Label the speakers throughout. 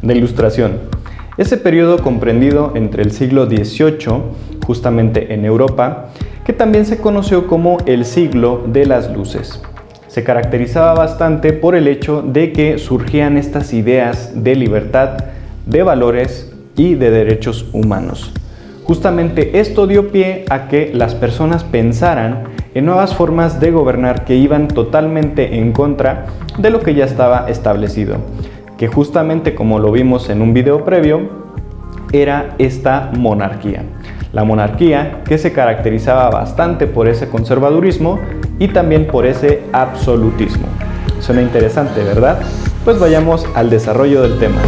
Speaker 1: de Ilustración. Ese periodo comprendido entre el siglo XVIII, justamente en Europa, que también se conoció como el siglo de las luces. Se caracterizaba bastante por el hecho de que surgían estas ideas de libertad, de valores y de derechos humanos. Justamente esto dio pie a que las personas pensaran en nuevas formas de gobernar que iban totalmente en contra de lo que ya estaba establecido, que justamente, como lo vimos en un video previo, era esta monarquía. La monarquía que se caracterizaba bastante por ese conservadurismo y también por ese absolutismo. Suena interesante, ¿verdad? Pues vayamos al desarrollo del tema.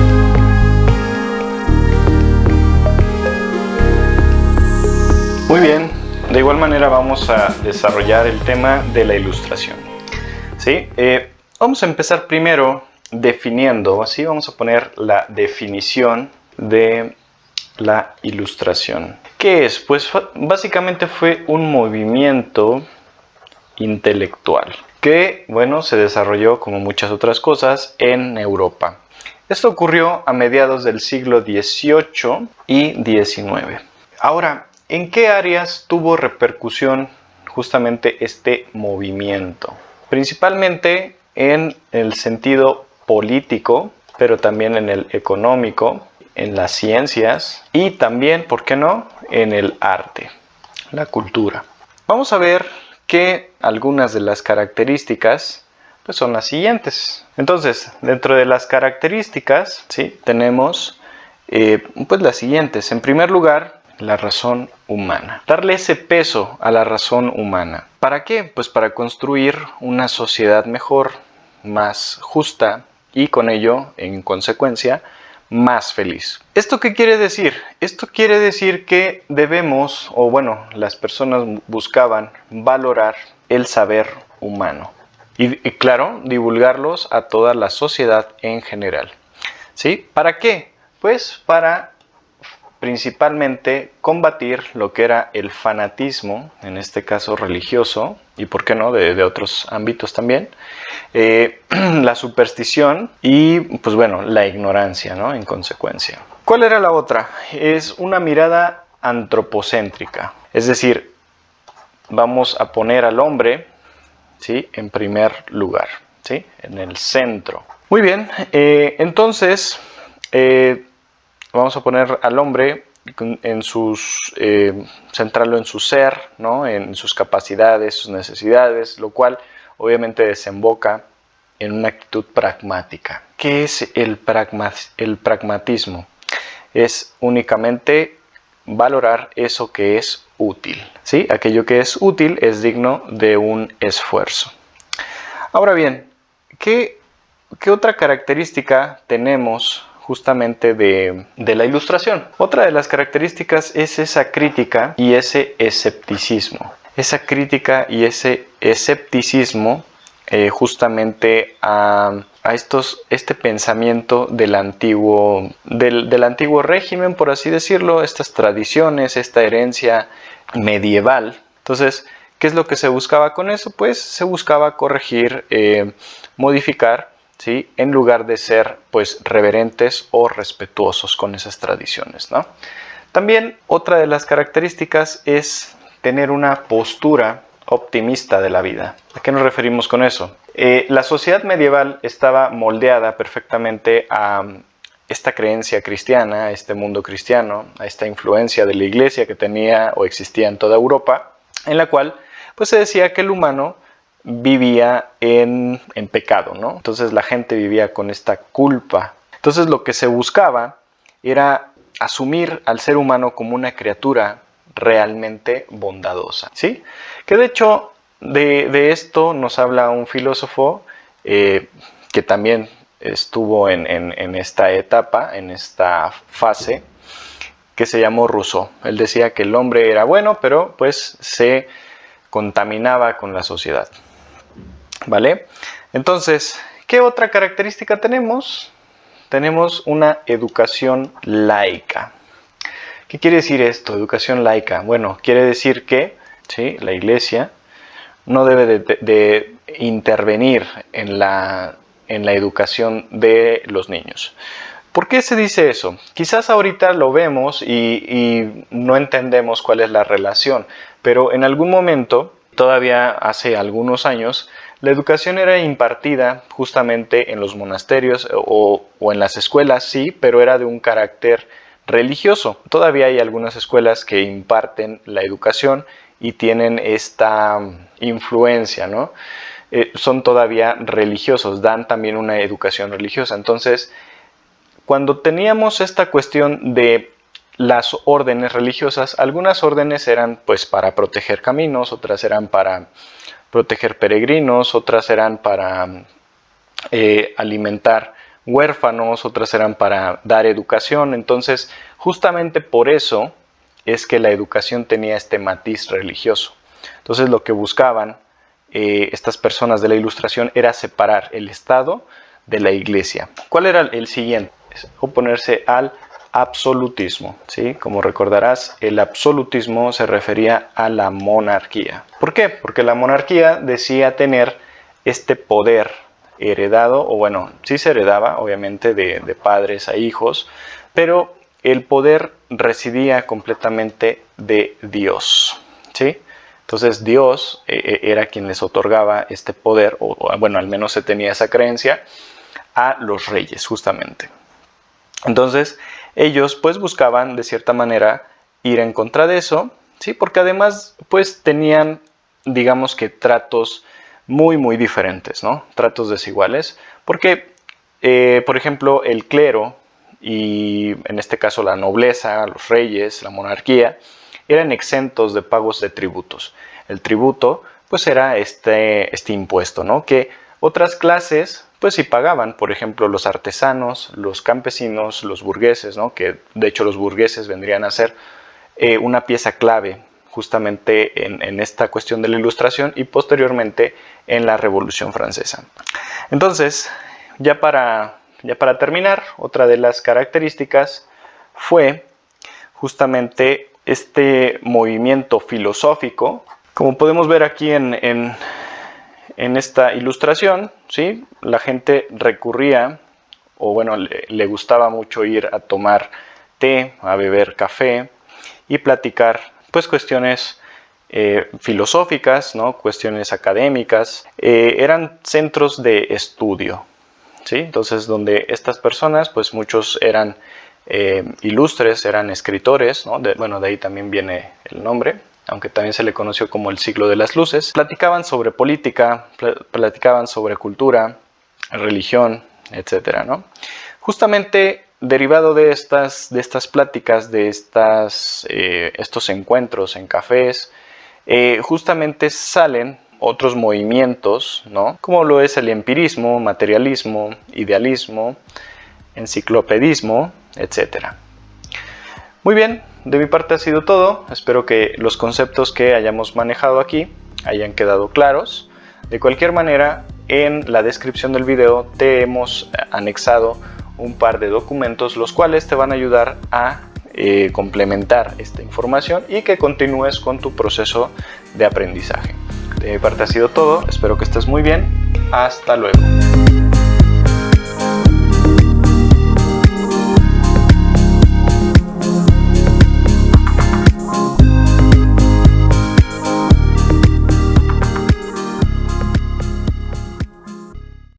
Speaker 1: Muy bien, de igual manera vamos a desarrollar el tema de la ilustración. ¿Sí? Vamos a empezar primero definiendo, así vamos a poner la definición de la ilustración. ¿Qué es? Pues básicamente fue un movimiento intelectual que, bueno, se desarrolló como muchas otras cosas en Europa. Esto ocurrió a mediados del siglo XVIII y XIX. Ahora, ¿en qué áreas tuvo repercusión justamente este movimiento? Principalmente en el sentido político, pero también en el económico, en las ciencias y también, ¿por qué no?, en el arte, la cultura. Vamos a ver que algunas de las características pues son las siguientes. Entonces, dentro de las características, ¿sí?, tenemos pues las siguientes. En primer lugar, la razón humana. Darle ese peso a la razón humana. ¿Para qué? Pues para construir una sociedad mejor, más justa y con ello, en consecuencia, más feliz. ¿Esto qué quiere decir? Esto quiere decir que debemos, o bueno, las personas buscaban valorar el saber humano y claro, divulgarlos a toda la sociedad en general. ¿Sí? ¿Para qué? Pues para principalmente combatir lo que era el fanatismo, en este caso religioso, y por qué no, de otros ámbitos también, la superstición y, pues bueno, la ignorancia, ¿no?, en consecuencia. ¿Cuál era la otra? Es una mirada antropocéntrica, es decir, vamos a poner al hombre, ¿sí?, en primer lugar, ¿sí?, en el centro. Muy bien, entonces vamos a poner al hombre en centrarlo en su ser, ¿no?, en sus capacidades, sus necesidades, lo cual obviamente desemboca en una actitud pragmática. ¿Qué es el pragmatismo? Es únicamente valorar eso que es útil, ¿sí? Aquello que es útil es digno de un esfuerzo. Ahora bien, ¿qué otra característica tenemos justamente de la ilustración? Otra de las características es esa crítica y ese escepticismo. Esa crítica y ese escepticismo justamente a este pensamiento del antiguo régimen, por así decirlo, estas tradiciones, esta herencia medieval. Entonces, ¿qué es lo que se buscaba con eso? Pues se buscaba corregir, modificar, ¿sí?, en lugar de ser pues reverentes o respetuosos con esas tradiciones, ¿no? También otra de las características es tener una postura optimista de la vida. ¿A qué nos referimos con eso? La sociedad medieval estaba moldeada perfectamente a esta creencia cristiana, a este mundo cristiano, a esta influencia de la iglesia que tenía o existía en toda Europa, en la cual pues se decía que el humano vivía en pecado, ¿no? Entonces la gente vivía con esta culpa. Entonces lo que se buscaba era asumir al ser humano como una criatura realmente bondadosa, ¿sí? Que de hecho de esto nos habla un filósofo que también estuvo en esta etapa, en esta fase, que se llamó Rousseau. Él decía que el hombre era bueno, pero pues se contaminaba con la sociedad, ¿vale? Entonces, ¿qué otra característica tenemos? Tenemos una educación laica. ¿Qué quiere decir esto, educación laica? Bueno, quiere decir que, ¿sí?, la iglesia no debe de intervenir en la educación de los niños. ¿Por qué se dice eso? Quizás ahorita lo vemos y no entendemos cuál es la relación, pero en algún momento, todavía hace algunos años, la educación era impartida justamente en los monasterios o en las escuelas, sí, pero era de un carácter religioso. Todavía hay algunas escuelas que imparten la educación y tienen esta influencia, ¿no? Son todavía religiosos, dan también una educación religiosa. Entonces, cuando teníamos esta cuestión de las órdenes religiosas, algunas órdenes eran pues para proteger caminos, otras eran para proteger peregrinos, otras eran para alimentar huérfanos, otras eran para dar educación. Entonces, justamente por eso es que la educación tenía este matiz religioso. Entonces, lo que buscaban estas personas de la Ilustración era separar el Estado de la Iglesia. ¿Cuál era el siguiente? Es oponerse al absolutismo, ¿sí? Como recordarás, el absolutismo se refería a la monarquía. ¿Por qué? Porque la monarquía decía tener este poder heredado, o bueno, sí se heredaba, obviamente, de padres a hijos, pero el poder residía completamente de Dios, ¿sí? Entonces Dios era quien les otorgaba este poder, o bueno, al menos se tenía esa creencia, a los reyes, justamente. Entonces, ellos pues buscaban de cierta manera ir en contra de eso, ¿sí? Porque además pues tenían, digamos que tratos muy diferentes, ¿no? Tratos desiguales, porque, por ejemplo, el clero y en este caso la nobleza, los reyes, la monarquía, eran exentos de pagos de tributos. El tributo pues era este impuesto, ¿no? Que otras clases pues sí pagaban, por ejemplo, los artesanos, los campesinos, los burgueses, ¿no? Que de hecho los burgueses vendrían a ser una pieza clave justamente en esta cuestión de la Ilustración y posteriormente en la Revolución Francesa. Entonces, ya para terminar, otra de las características fue justamente este movimiento filosófico. Como podemos ver aquí en esta ilustración, ¿sí? La gente recurría, o bueno, le gustaba mucho ir a tomar té, a beber café y platicar pues cuestiones filosóficas, ¿no? Cuestiones académicas. Eran centros de estudio, ¿sí? Entonces, donde estas personas, pues muchos eran ilustres, eran escritores, ¿no? Bueno, de ahí también viene el nombre, aunque también se le conoció como el siglo de las luces. Platicaban sobre política, platicaban sobre cultura, religión, etcétera, ¿no? Justamente derivado de estas pláticas, de estos encuentros en cafés, justamente salen otros movimientos, ¿no? Como lo es el empirismo, materialismo, idealismo, enciclopedismo, etcétera. Muy bien, de mi parte ha sido todo. Espero que los conceptos que hayamos manejado aquí hayan quedado claros. De cualquier manera, en la descripción del video te hemos anexado un par de documentos los cuales te van a ayudar a complementar esta información y que continúes con tu proceso de aprendizaje. De mi parte ha sido todo. Espero que estés muy bien. Hasta luego.